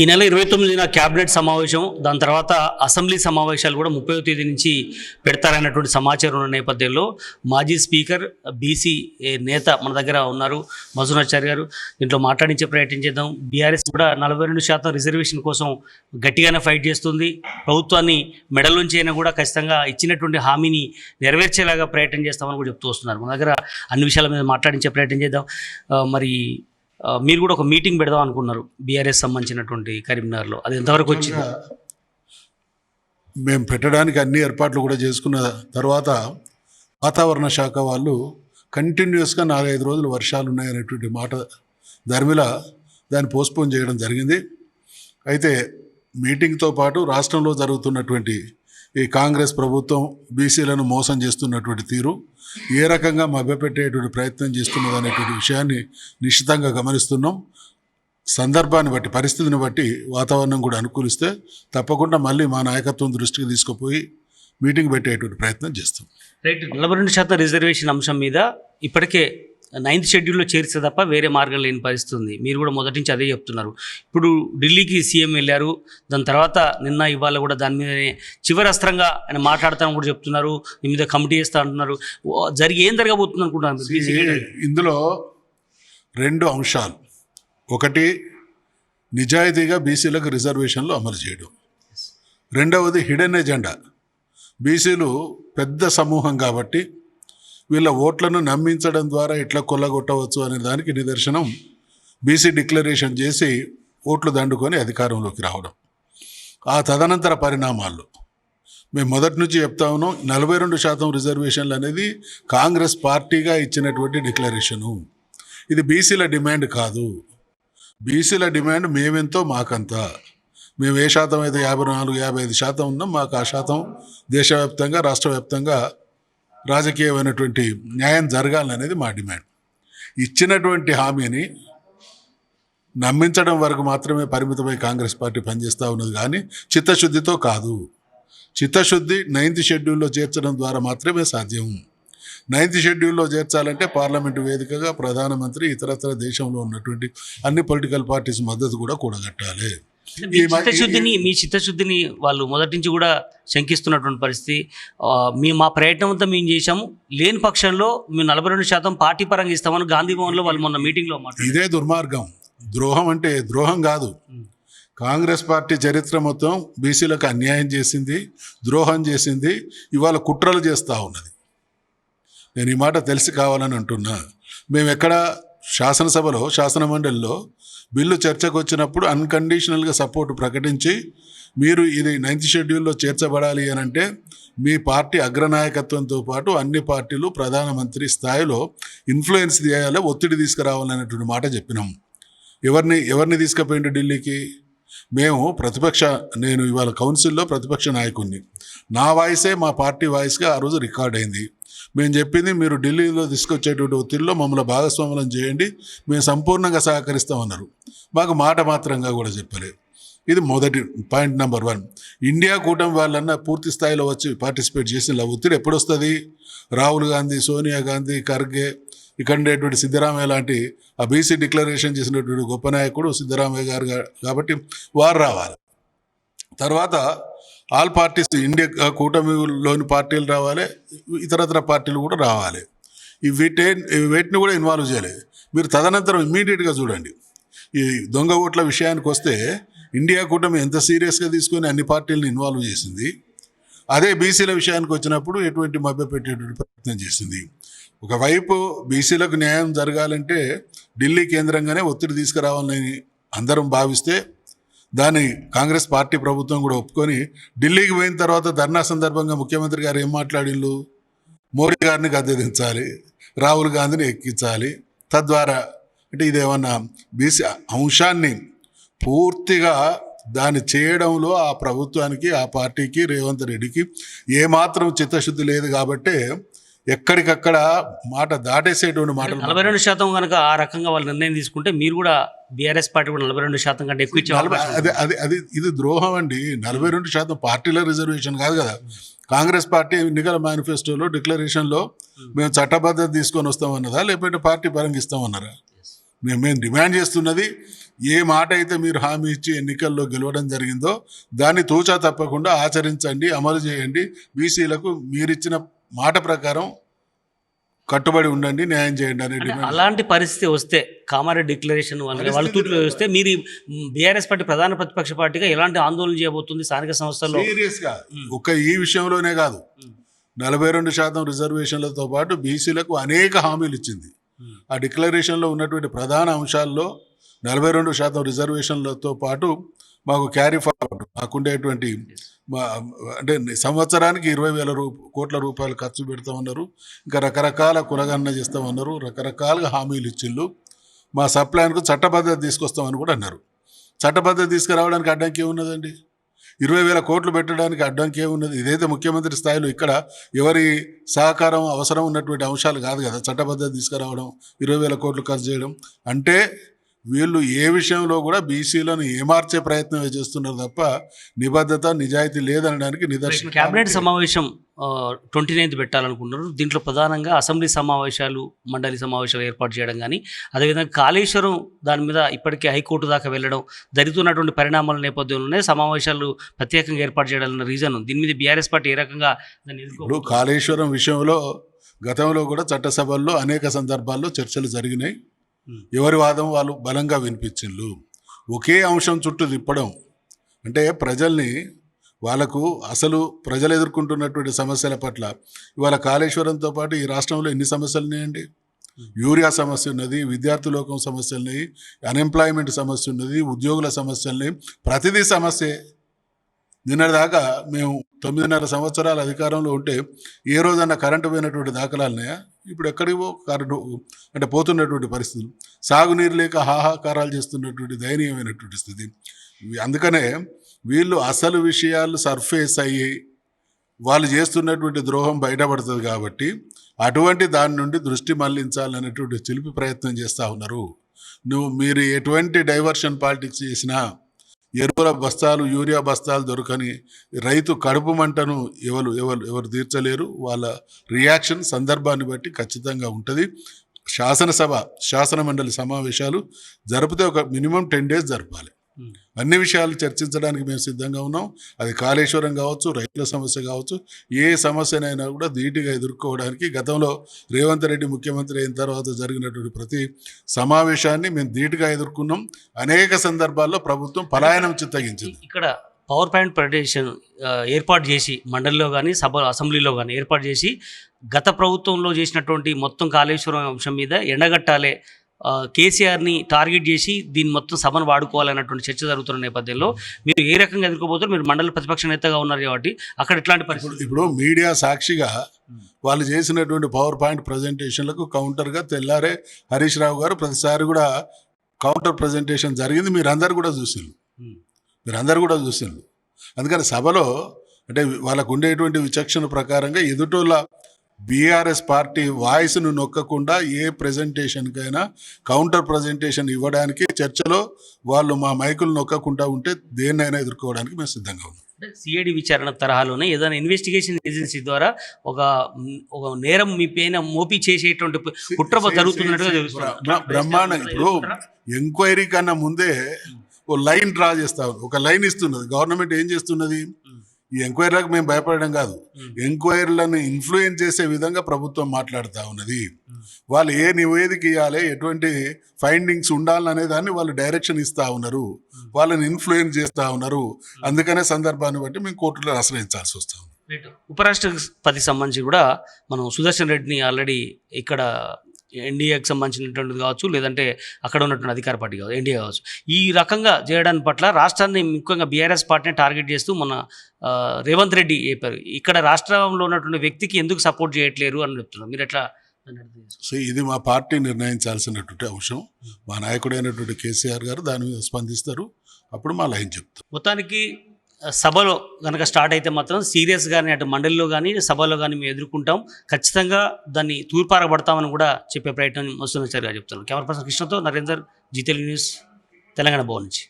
ఈ నెల 29న క్యాబినెట్ సమావేశం, దాని తర్వాత అసెంబ్లీ సమావేశాలు కూడా 30వ తేదీ నుంచి పెడతారన్నటువంటి సమాచారం ఉన్న నేపథ్యంలో మాజీ స్పీకర్ బీసీ నేత మన దగ్గర ఉన్నారు మధునాచారి గారు. దీంట్లో మాట్లాడించే ప్రయత్నం చేద్దాం. బీఆర్ఎస్ కూడా 42% రిజర్వేషన్ కోసం గట్టిగానే ఫైట్ చేస్తుంది. ప్రభుత్వాన్ని మెడలోంచి అయినా కూడా ఖచ్చితంగా ఇచ్చినటువంటి హామీని నెరవేర్చేలాగా ప్రయత్నం చేస్తామని కూడా చెప్తూ వస్తున్నారు. మన దగ్గర అన్ని విషయాల మీద మాట్లాడించే ప్రయత్నం చేద్దాం. మరి మీరు కూడా ఒక మీటింగ్ పెడదాం అనుకున్నారు బీఆర్ఎస్ సంబంధించినటువంటి కరీంనగర్లో, అది ఎంతవరకు వచ్చింది? మేము పెట్టడానికి అన్ని ఏర్పాట్లు కూడా చేసుకున్న తర్వాత వాతావరణ శాఖ వాళ్ళు కంటిన్యూస్గా 4-5 రోజులు వర్షాలు ఉన్నాయనేటువంటి మాట ధర్మిల దాన్ని పోస్ట్పోన్ చేయడం జరిగింది. అయితే మీటింగ్తో పాటు రాష్ట్రంలో జరుగుతున్నటువంటి ఈ కాంగ్రెస్ ప్రభుత్వం బీసీలను మోసం చేస్తున్నటువంటి తీరు, ఏ రకంగా మభ్యపెట్టేటువంటి ప్రయత్నం చేస్తున్నది అనేటువంటి విషయాన్ని నిశ్చితంగా గమనిస్తున్నాం. సందర్భాన్ని బట్టి, పరిస్థితిని బట్టి వాతావరణం కూడా అనుకూలిస్తే తప్పకుండా మళ్ళీ మా నాయకత్వం దృష్టికి తీసుకుపోయి మీటింగ్ పెట్టేటువంటి ప్రయత్నం చేస్తాం. రైట్. 42% రిజర్వేషన్ అంశం మీద ఇప్పటికే 9th షెడ్యూల్లో చేరిస్తే తప్ప వేరే మార్గం లేని పరిస్థితి ఉంది. మీరు కూడా మొదటి నుంచి అదే చెప్తున్నారు. ఇప్పుడు ఢిల్లీకి సీఎం వెళ్ళారు, దాని తర్వాత నిన్న ఇవాళ కూడా దాని మీదనే చివరి అస్త్రంగా ఆయన మాట్లాడతామని కూడా చెప్తున్నారు. మీ మీద కమిటీ చేస్తా అంటున్నారు. ఏం జరగబోతుంది అనుకుంటున్నారు? ఇందులో 2 అంశాలు. ఒకటి, నిజాయితీగా బీసీలకు రిజర్వేషన్లు అమలు చేయడం. రెండవది హిడెన్ ఎజెండా. బీసీలు పెద్ద సమూహం కాబట్టి వీళ్ళ ఓట్లను నమ్మించడం ద్వారా ఎట్లా కొల్లగొట్టవచ్చు అనే దానికి నిదర్శనం బీసీ డిక్లరేషన్ చేసి ఓట్లు దండుకొని అధికారంలోకి రావడం. ఆ తదనంతర పరిణామాల్లో మేము మొదటి నుంచి చెప్తా ఉన్నాం, 42% రిజర్వేషన్లు అనేది కాంగ్రెస్ పార్టీగా ఇచ్చినటువంటి డిక్లరేషను. ఇది బీసీల డిమాండ్ కాదు. బీసీల డిమాండ్ మేమెంతో మాకంతా. మేము ఏ శాతం అయితే 54-55% ఉన్నాం, మాకు ఆ శాతం దేశవ్యాప్తంగా రాష్ట్ర వ్యాప్తంగా రాజకీయమైనటువంటి న్యాయం జరగాలనేది మా డిమాండ్. ఇచ్చినటువంటి హామీని నమ్మించడం వరకు మాత్రమే పరిమితమై కాంగ్రెస్ పార్టీ పనిచేస్తూ ఉన్నది, కానీ చిత్తశుద్ధితో కాదు. చిత్తశుద్ధి 9th షెడ్యూల్లో చేర్చడం ద్వారా మాత్రమే సాధ్యం. 9th షెడ్యూల్లో చేర్చాలంటే పార్లమెంటు వేదికగా ప్రధానమంత్రి, ఇతరత్ర దేశంలో ఉన్నటువంటి అన్ని పొలిటికల్ పార్టీస్ మద్దతు కూడా కూడగట్టాలి. మీ చిత్తశుద్ధిని వాళ్ళు మొదటి నుంచి కూడా శంకిస్తున్నటువంటి పరిస్థితి. మా ప్రయత్నం అంతా మేము చేశాము, లేని పక్షంలో మేము 42% పార్టీ పరంగా ఇస్తామని గాంధీ భవన్లో వాళ్ళు మొన్న మీటింగ్లో మాట్లాడారు. ఇదే దుర్మార్గం. ద్రోహం అంటే ద్రోహం కాదు. కాంగ్రెస్ పార్టీ చరిత్ర మొత్తం బీసీలకు అన్యాయం చేసింది, ద్రోహం చేసింది, ఇవాళ కుట్రలు చేస్తూ ఉన్నది. నేను ఈ మాట తెలిసి కావాలని అంటున్నా. మేము ఎక్కడ శాసనసభలో, శాసనమండలిలో బిల్లు చర్చకు వచ్చినప్పుడు అన్కండిషనల్గా సపోర్ట్ ప్రకటించి, మీరు ఇది 9th షెడ్యూల్లో చేర్చబడాలి అని అంటే మీ పార్టీ అగ్రనాయకత్వంతో పాటు అన్ని పార్టీలు ప్రధానమంత్రి స్థాయిలో ఇన్ఫ్లుయెన్స్ చేయాలి, ఒత్తిడి తీసుకురావాలనేటువంటి మాట చెప్పినాం. ఎవరిని తీసుకుపోయిండు ఢిల్లీకి? నేను ఇవాళ కౌన్సిల్లో ప్రతిపక్ష నాయకుడిని. నా వాయిసే మా పార్టీ వాయిస్గా ఆ రోజు రికార్డ్ అయింది. మేము చెప్పింది, మీరు ఢిల్లీలో తీసుకొచ్చేటువంటి ఒత్తిడిలో మమ్మల్ని భాగస్వాములను చేయండి, మేము సంపూర్ణంగా సహకరిస్తామన్నారు. మాకు మాట మాత్రంగా కూడా చెప్పలేదు. ఇది మొదటి పాయింట్ నెంబర్ 1. ఇండియా కూటమి వాళ్ళన్నా పూర్తి స్థాయిలో వచ్చి పార్టిసిపేట్ చేసిన ఒత్తిడి ఎప్పుడు వస్తుంది? రాహుల్ గాంధీ, సోనియా గాంధీ, ఖర్గే, ఇక్కడ ఉండేటువంటి సిద్ధరామయ్య లాంటి ఆ బీసీ డిక్లరేషన్ చేసినటువంటి గొప్ప నాయకుడు సిద్ధరామయ్య గారు కాబట్టి వారు రావాలి. తర్వాత ఆల్ పార్టీస్, ఇండియా కూటమిలోని పార్టీలు రావాలి, ఇతరత్ర పార్టీలు కూడా రావాలి. వీటిని కూడా ఇన్వాల్వ్ చేయలేదు. మీరు తదనంతరం ఇమ్మీడియట్గా చూడండి, ఈ దొంగ ఓట్ల విషయానికి వస్తే ఇండియా కూటమి ఎంత సీరియస్గా తీసుకొని అన్ని పార్టీలను ఇన్వాల్వ్ చేసింది. అదే బీసీల విషయానికి వచ్చినప్పుడు ఎటువంటి మభ్యపెట్టేటువంటి ప్రయత్నం చేసింది. ఒకవైపు బీసీలకు న్యాయం జరగాలంటే ఢిల్లీ కేంద్రంగానే ఒత్తిడి తీసుకురావాలని అందరం భావిస్తే దాన్ని కాంగ్రెస్ పార్టీ ప్రభుత్వం కూడా ఒప్పుకొని ఢిల్లీకి పోయిన తర్వాత ధర్నా సందర్భంగా ముఖ్యమంత్రి గారు ఏం మాట్లాడిళ్ళు? మోడీ గారిని గద్దెదించాలి, రాహుల్ గాంధీని ఎక్కించాలి. తద్వారా అంటే ఇదేమన్నా బీసీ అంశాన్ని పూర్తిగా దాన్ని చేయడంలో ఆ ప్రభుత్వానికి, ఆ పార్టీకి, రేవంత్ రెడ్డికి ఏమాత్రం చిత్తశుద్ధి లేదు. కాబట్టి ఎక్కడికక్కడ మాట దాటేసేటువంటి మాటలు. 42% కనుక ఆ రకంగా వాళ్ళు నిర్ణయం తీసుకుంటే మీరు కూడా బీఆర్ఎస్ పార్టీ కూడా 42% కంటే ఎక్కువ అది ఇది ద్రోహం అండి. 42% పార్టీల రిజర్వేషన్ కాదు కదా. కాంగ్రెస్ పార్టీ ఎన్నికల మేనిఫెస్టోలో, డిక్లరేషన్లో మేము చట్టబద్ధత తీసుకొని వస్తామన్నదా, లేకపోతే పార్టీ పరంగా ఇస్తామన్నారా? మేము డిమాండ్ చేస్తున్నది ఏ మాట అయితే మీరు హామీ ఇచ్చి ఎన్నికల్లో గెలవడం జరిగిందో దాన్ని తూచా తప్పకుండా ఆచరించండి, అమలు చేయండి, బీసీలకు మీరిచ్చిన మాట ప్రకారం కట్టుబడి ఉండండి, న్యాయం చేయండి అనే అంటే డిమాండ్. అలాంటి పరిస్థితి వస్తే కామారెడ్డి డిక్లరేషన్ వాళ్ళ తూట్లో వస్తే మీరు బీఆర్ఎస్ పార్టీ ప్రధాన ప్రతిపక్ష పార్టీగా ఎలాంటి ఆందోళన చేయబోతుంది స్థానిక సంస్థల్లో? సీరియస్గా ఈ విషయంలోనే కాదు, 42% రిజర్వేషన్లతో పాటు బీసీలకు అనేక హామీలు ఇచ్చింది. ఆ డిక్లరేషన్లో ఉన్నటువంటి ప్రధాన అంశాల్లో 42% రిజర్వేషన్లతో పాటు మాకు క్యారీ ఫార్వర్డ్ మాకుండేటువంటి అంటే సంవత్సరానికి 20,000 కోట్ల రూపాయలు ఖర్చు పెడతామన్నారు. ఇంకా రకరకాల కులగణన చేస్తామన్నారు, రకరకాలుగా హామీలు ఇచ్చిళ్ళు. మా సప్లాన్కు చట్టబద్ధత తీసుకొస్తామని కూడా అన్నారు. చట్టబద్ధత తీసుకురావడానికి అడ్డంకి ఏమున్నదండి? 20,000 కోట్లు పెట్టడానికి అడ్డంకి ఏమున్నది? ఇదైతే ముఖ్యమంత్రి స్థాయిలో ఇక్కడ ఎవరి సహకారం అవసరం ఉన్నటువంటి అంశాలు కాదు కదా. చట్టబద్ధత తీసుకురావడం, 20,000 కోట్లు ఖర్చు చేయడం అంటే వీళ్ళు ఏ విషయంలో కూడా బీసీలను ఏమార్చే ప్రయత్నమే చేస్తున్నారు తప్ప నిబద్ధత నిజాయితీ లేదనడానికి నిదర్శనం. క్యాబినెట్ సమావేశం 29th పెట్టాలనుకుంటున్నారు. దీంట్లో ప్రధానంగా అసెంబ్లీ సమావేశాలు, మండలి సమావేశాలు ఏర్పాటు చేయడం కానీ, అదేవిధంగా కాళేశ్వరం దాని మీద ఇప్పటికే హైకోర్టు దాకా వెళ్ళడం జరుగుతున్నటువంటి పరిణామాల నేపథ్యంలోనే సమావేశాలు ప్రత్యేకంగా ఏర్పాటు చేయాలన్న రీజన్. దీని మీద బీఆర్ఎస్ పార్టీ ఏ రకంగా దాన్ని ఇప్పుడు కాళేశ్వరం విషయంలో గతంలో కూడా చట్టసభల్లో అనేక సందర్భాల్లో చర్చలు జరిగినాయి. ఎవరి వాదం వాళ్ళు బలంగా వినిపించిండ్రు. ఒకే అంశం చుట్టూ తిప్పడం అంటే ప్రజల్ని వాళ్ళకు అసలు ప్రజలు ఎదుర్కొంటున్నటువంటి సమస్యల పట్ల ఇవాళ కాళేశ్వరంతో పాటు ఈ రాష్ట్రంలో ఎన్ని సమస్యలు ఉన్నాయండి? యూరియా సమస్య ఉన్నది, విద్యార్థి లోకం సమస్యలు ఉన్నాయి, అన్ఎంప్లాయ్మెంట్ సమస్య ఉన్నది, ఉద్యోగుల సమస్యలు, ప్రతిదీ సమస్యే. నిన్నటిదాకా మేము 9.5 సంవత్సరాల అధికారంలో ఉంటే ఏ రోజన్నా కరెంటు పోయినటువంటి దాఖలాలు ఉన్నాయా? ఇప్పుడు ఎక్కడివో కరెంటు అంటే పోతున్నటువంటి పరిస్థితులు, సాగునీరు లేక హాహాకారాలు చేస్తున్నటువంటి దయనీయమైనటువంటి స్థితి. అందుకనే వీళ్ళు అసలు విషయాలు సర్ఫేస్ అయ్యి వాళ్ళు చేస్తున్నటువంటి ద్రోహం బయటపడుతుంది కాబట్టి అటువంటి దాని నుండి దృష్టి మళ్లించాలనేటువంటి చిలిపి ప్రయత్నం చేస్తూ ఉన్నారు. మీరు ఎటువంటి డైవర్షన్ పాలిటిక్స్ చేసినా ఎరువుల బస్తాలు, యూరియా బస్తాలు దొరకని రైతు కడుపు మంటను ఎవరు తీర్చలేరు. వాళ్ళ రియాక్షన్ సందర్భాన్ని బట్టి ఖచ్చితంగా ఉంటుంది. శాసన మండలి సమావేశాలు జరిపితే ఒక మినిమం 10 days జరపాలి. అన్ని విషయాలు చర్చించడానికి మేము సిద్ధంగా ఉన్నాం. అది కాళేశ్వరం కావచ్చు, రైతుల సమస్య కావచ్చు, ఏ సమస్యనైనా కూడా ధీటుగా ఎదుర్కోవడానికి గతంలో రేవంత్ రెడ్డి ముఖ్యమంత్రి అయిన తర్వాత జరిగినటువంటి ప్రతి సమావేశాన్ని మేము ధీటుగా ఎదుర్కొన్నాం. అనేక సందర్భాల్లో ప్రభుత్వం పలాయనం చిత్తగించింది. ఇక్కడ పవర్ పాయింట్ ప్రజెంటేషన్ ఏర్పాటు చేసి మండలిలో కానీ అసెంబ్లీలో కానీ ఏర్పాటు చేసి గత ప్రభుత్వంలో చేసినటువంటి మొత్తం కాళేశ్వరం అంశం మీద ఎండగట్టాలే, కేసీఆర్ని టార్గెట్ చేసి దీన్ని మొత్తం సభను వాడుకోవాలన్నటువంటి చర్చ జరుగుతున్న నేపథ్యంలో మీరు ఏ రకంగా ఎదుర్కోబోతారు? మీరు మండలి ప్రతిపక్ష నేతగా ఉన్నారు కాబట్టి అక్కడ ఎట్లాంటి పరిస్థితి? ఇప్పుడు మీడియా సాక్షిగా వాళ్ళు చేసినటువంటి పవర్ పాయింట్ ప్రజెంటేషన్లకు కౌంటర్గా తెల్లారే హరీష్ రావు గారు ప్రతిసారి కూడా కౌంటర్ ప్రజెంటేషన్ జరిగింది. మీరందరూ కూడా చూసిండ్రు. అందుకని సభలో అంటే వాళ్ళకు ఉండేటువంటి విచక్షణ ప్రకారంగా ఎదుటోళ్ళ బీఆర్ఎస్ పార్టీ వాయిస్ను నొక్కకుండా ఏ ప్రజెంటేషన్కైనా కౌంటర్ ప్రజెంటేషన్ ఇవ్వడానికి చర్చలో వాళ్ళు మా మైకులు నొక్కకుండా ఉంటే దేన్నైనా ఎదుర్కోవడానికి మేము సిద్ధంగా ఉన్నాం. సిఐడి విచారణ తరహాలోనే ఏదైనా ఇన్వెస్టిగేషన్ ఏజెన్సీ ద్వారా ఒక నేరం మీ పైన మోపి చేసేటువంటి కుట్ర జరుగుతున్నట్టుగా తెలుస్తుంది. బ్రహ్మాండం. ఇప్పుడు ఎంక్వైరీ కన్నా ముందే ఓ లైన్ డ్రా చేస్తా, ఒక లైన్ ఇస్తున్నది గవర్నమెంట్. ఏం చేస్తున్నది? ఈ ఎంక్వైరీలకు మేము భయపడడం కాదు, ఎంక్వైరీలను ఇన్ఫ్లుయెన్స్ చేసే విధంగా ప్రభుత్వం మాట్లాడుతూ ఉన్నది. వాళ్ళు ఏ నివేదిక ఇవ్వాలి, ఎటువంటి ఫైండింగ్స్ ఉండాలనే దాన్ని వాళ్ళు డైరెక్షన్ ఇస్తూ ఉన్నారు, వాళ్ళని ఇన్ఫ్లుయెన్స్ చేస్తూ ఉన్నారు. అందుకనే సందర్భాన్ని బట్టి మేము కోర్టులో ఆశ్రయించాల్సి వస్తాం. ఉపరాష్ట్రపతికి సంబంధించి కూడా మనం సుదర్శన్ రెడ్డిని ఆల్రెడీ ఇక్కడ ఎన్డీఏకి సంబంధించినటువంటిది కావచ్చు, లేదంటే అక్కడ ఉన్నటువంటి అధికార పార్టీ కావచ్చు, ఎన్డీఏ కావచ్చు, ఈ రకంగా చేయడానికి పట్ల రాష్ట్రాన్ని ముఖ్యంగా బీఆర్ఎస్ పార్టీని టార్గెట్ చేస్తూ మన రేవంత్ రెడ్డి చెప్పారు. ఇక్కడ రాష్ట్రంలో ఉన్నటువంటి వ్యక్తికి ఎందుకు సపోర్ట్ చేయట్లేరు అని చెప్తున్నారు. మీరు ఎట్లా? సో ఇది మా పార్టీ నిర్ణయించాల్సినటువంటి అంశం. మా నాయకుడైనటువంటి కేసీఆర్ గారు దాని మీద స్పందిస్తారు, అప్పుడు మా లైన్ చెప్తారు. మొత్తానికి సభలో కనుక స్టార్ట్ అయితే మాత్రం సీరియస్గానే అటు మండలిలో కానీ సభలో కానీ మేము ఎదుర్కొంటాం, ఖచ్చితంగా దాన్ని తూర్పారబడతామని కూడా చెప్పే ప్రయత్నం వస్తున్న చర్యగా చెప్తున్నాం. కెమెరా పర్సన్ కృష్ణతో నరేందర్, జీ తెలుగు న్యూస్, తెలంగాణ భవన్ నుంచి.